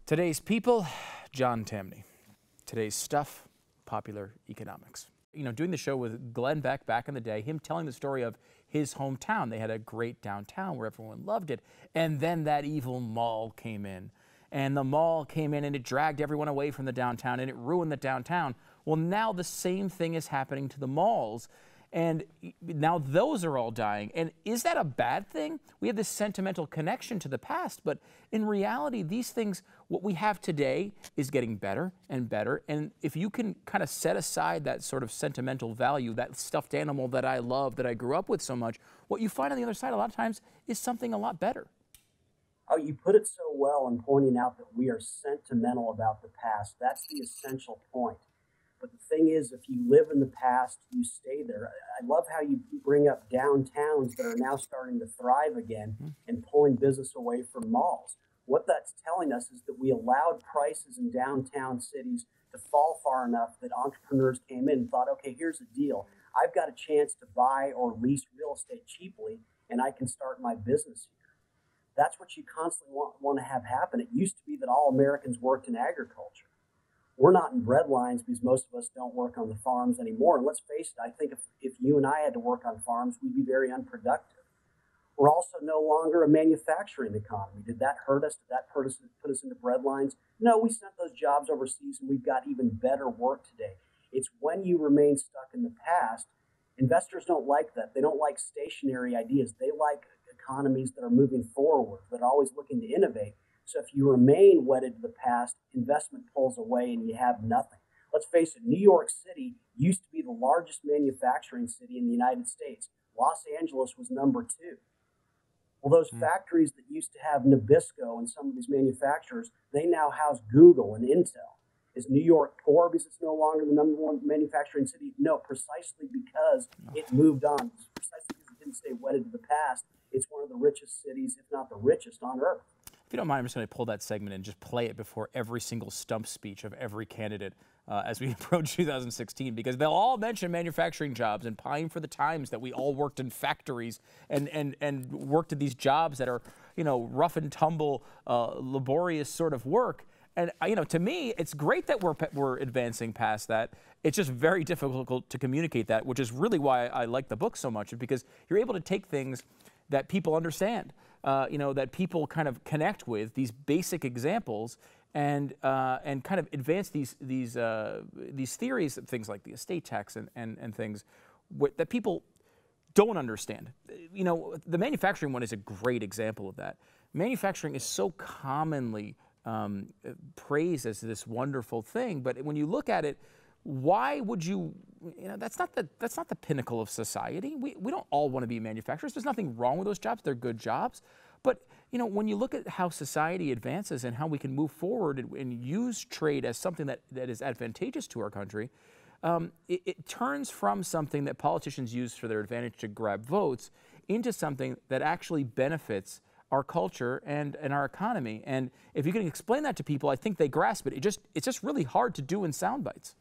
Today's people, John Tamny. Today's stuff, popular economics. You know, doing the show with Glenn Beck back in the day, him telling the story of his hometown. They had a great downtown where everyone loved it. And then that evil mall came in. And the mall came in and it dragged everyone away from the downtown and it ruined the downtown. Well, now the same thing is happening to the malls. And now those are all dying. And is that a bad thing? We have this sentimental connection to the past, but in reality, these things, what we have today is getting better and better. And if you can kind of set aside that sort of sentimental value, that stuffed animal that I love, that I grew up with so much, what you find on the other side a lot of times is something a lot better. Oh, you put it so well in pointing out that we are sentimental about the past. That's the essential point. But the thing is, if you live in the past, you stay there. I love how you bring up downtowns that are now starting to thrive again and pulling business away from malls. What that's telling us is that we allowed prices in downtown cities to fall far enough that entrepreneurs came in and thought, okay, here's a deal. I've got a chance to buy or lease real estate cheaply, and I can start my business here. That's what you constantly want to have happen. It used to be that all Americans worked in agriculture. We're not in bread lines because most of us don't work on the farms anymore. And let's face it, I think if you and I had to work on farms, we'd be very unproductive. We're also no longer a manufacturing economy. Did that hurt us? Did that put us into bread lines? No, we sent those jobs overseas and we've got even better work today. It's when you remain stuck in the past. Investors don't like that. They don't like stationary ideas. They like economies that are moving forward, that are always looking to innovate. So if you remain wedded to the past, investment pulls away and you have nothing. Let's face it, New York City used to be the largest manufacturing city in the United States. Los Angeles was number 2. Well, those factories that used to have Nabisco and some of these manufacturers, they now house Google and Intel. Is New York poor because it's no longer the #1 manufacturing city? No, precisely because it moved on. Precisely because it didn't stay wedded to the past. It's one of the richest cities, if not the richest on earth. If you don't mind, I'm just going to pull that segment and just play it before every single stump speech of every candidate as we approach 2016, because they'll all mention manufacturing jobs and pine for the times that we all worked in factories and worked at these jobs that are, you know, rough and tumble, laborious sort of work. And, you know, to me, it's great that we're advancing past that. It's just very difficult to communicate that, which is really why I like the book so much, because you're able to take things that people understand, you know, that people kind of connect with, these basic examples, and kind of advance these theories, things like the estate tax and things that people don't understand. You know, the manufacturing one is a great example of that. Manufacturing is so commonly praised as this wonderful thing, but when you look at it, why would you know, that's not the pinnacle of society. We don't all want to be manufacturers. There's nothing wrong with those jobs. They're good jobs. But, you know, when you look at how society advances and how we can move forward and use trade as something that is advantageous to our country, it turns from something that politicians use for their advantage to grab votes into something that actually benefits our culture and our economy. And if you can explain that to people, I think they grasp it. It's just really hard to do in sound bites.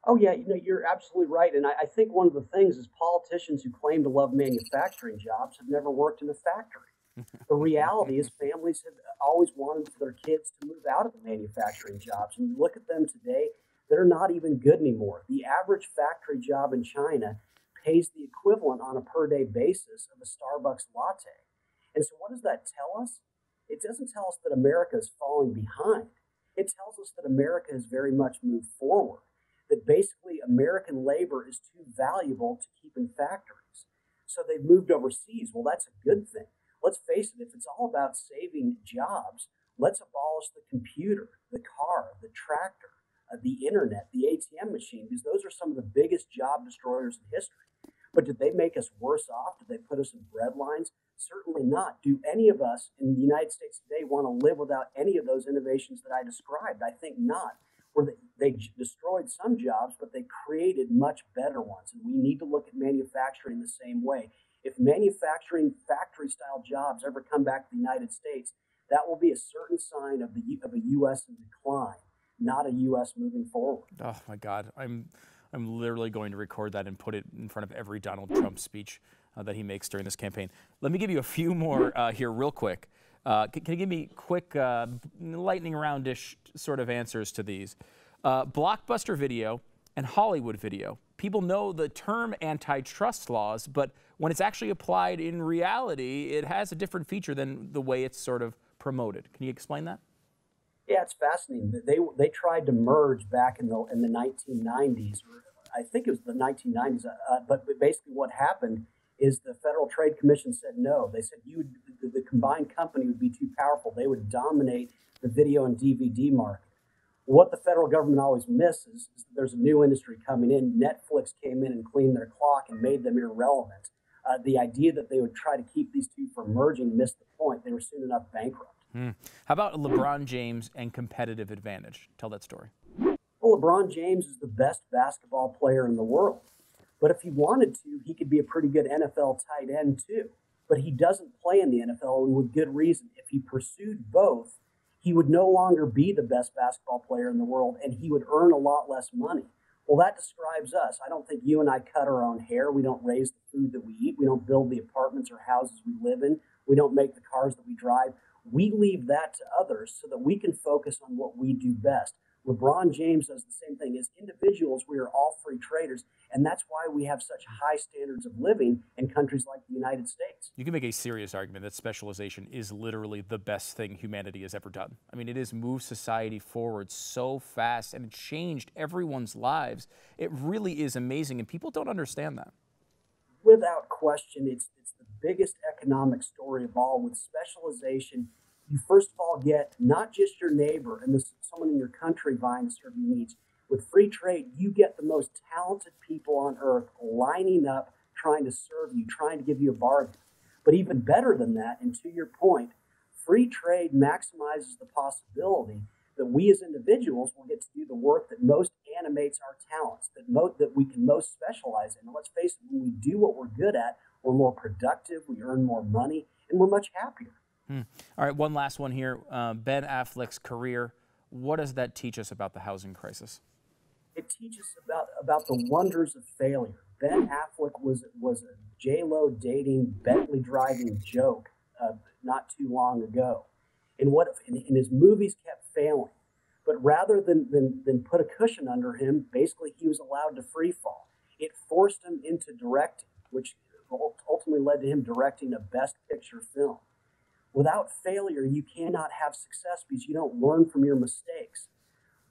Oh, yeah, you know, you're absolutely right. And I think one of the things is politicians who claim to love manufacturing jobs have never worked in a factory. The reality is families have always wanted for their kids to move out of the manufacturing jobs. And you look at them today, they're not even good anymore. The average factory job in China pays the equivalent on a per-day basis of a Starbucks latte. And so what does that tell us? It doesn't tell us that America is falling behind. It tells us that America has very much moved forward, that basically American labor is too valuable to keep in factories. So they've moved overseas. Well, that's a good thing. Let's face it, if it's all about saving jobs, let's abolish the computer, the car, the tractor, the internet, the ATM machine, because those are some of the biggest job destroyers in history. But did they make us worse off? Did they put us in bread lines? Certainly not. Do any of us in the United States today want to live without any of those innovations that I described? I think not. Where they destroyed some jobs, but they created much better ones. And we need to look at manufacturing the same way. If manufacturing factory-style jobs ever come back to the United States, that will be a certain sign of a U.S. in decline. not a U.S. moving forward. Oh my God, I'm literally going to record that and put it in front of every Donald Trump speech that he makes during this campaign. Let me give you a few more here real quick. Can you give me quick lightning round-ish sort of answers to these? Blockbuster video and Hollywood video. People know the term antitrust laws, but when it's actually applied in reality, it has a different feature than the way it's sort of promoted. Can you explain that? Yeah, it's fascinating. They tried to merge back in the 1990s, or I think it was the 1990s. But basically, what happened is the Federal Trade Commission said no. They said the combined company would be too powerful. They would dominate the video and DVD market. What the federal government always misses is that there's a new industry coming in. Netflix came in and cleaned their clock and made them irrelevant. The idea that they would try to keep these two from merging missed the point. They were soon enough bankrupt. How about LeBron James and competitive advantage? Tell that story. Well, LeBron James is the best basketball player in the world. But if he wanted to, he could be a pretty good NFL tight end too. But he doesn't play in the NFL, and with good reason. If he pursued both, he would no longer be the best basketball player in the world, and he would earn a lot less money. Well, that describes us. I don't think you and I cut our own hair. We don't raise the food that we eat. We don't build the apartments or houses we live in. We don't make the cars that we drive. We leave that to others so that we can focus on what we do best. LeBron James does the same thing. As individuals, we are all free traders, and that's why we have such high standards of living in countries like the United States. You can make a serious argument that specialization is literally the best thing humanity has ever done. I mean, it has moved society forward so fast, and it changed everyone's lives. It really is amazing, and people don't understand that. Without question, it's the biggest economic story of all. With specialization, you first of all get not just your neighbor and someone in your country vying to serve your needs. With free trade, you get the most talented people on earth lining up, trying to serve you, trying to give you a bargain. But even better than that, and to your point, free trade maximizes the possibility that we as individuals will get to do the work that most animates our talents, that we can most specialize in. And let's face it, when we do what we're good at, we're more productive, we earn more money, and we're much happier. All right, one last one here. Ben Affleck's career. What does that teach us about the housing crisis? It teaches about the wonders of failure. Ben Affleck was a J-Lo dating, Bentley driving joke not too long ago. And his movies kept failing. But rather than put a cushion under him, basically he was allowed to free fall. It forced him into directing, which ultimately led to him directing a Best Picture film. Without failure, you cannot have success because you don't learn from your mistakes.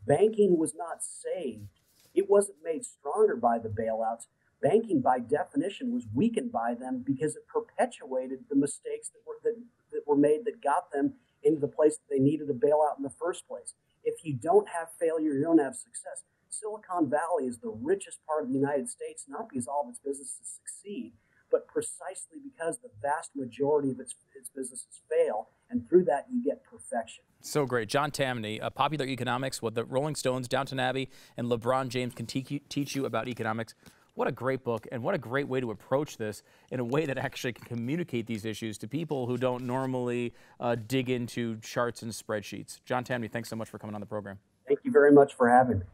Banking was not saved. It wasn't made stronger by the bailouts. Banking, by definition, was weakened by them because it perpetuated the mistakes that were made that got them into the place that they needed a bailout in the first place. If you don't have failure, you don't have success. Silicon Valley is the richest part of the United States, not because all of its businesses succeed, but precisely because the vast majority of its businesses fail, and through that you get perfection. So great. John Tamny, Popular Economics, what the Rolling Stones, Downton Abbey, and LeBron James can teach you about economics. What a great book, and what a great way to approach this in a way that actually can communicate these issues to people who don't normally dig into charts and spreadsheets. John Tamny, thanks so much for coming on the program. Thank you very much for having me.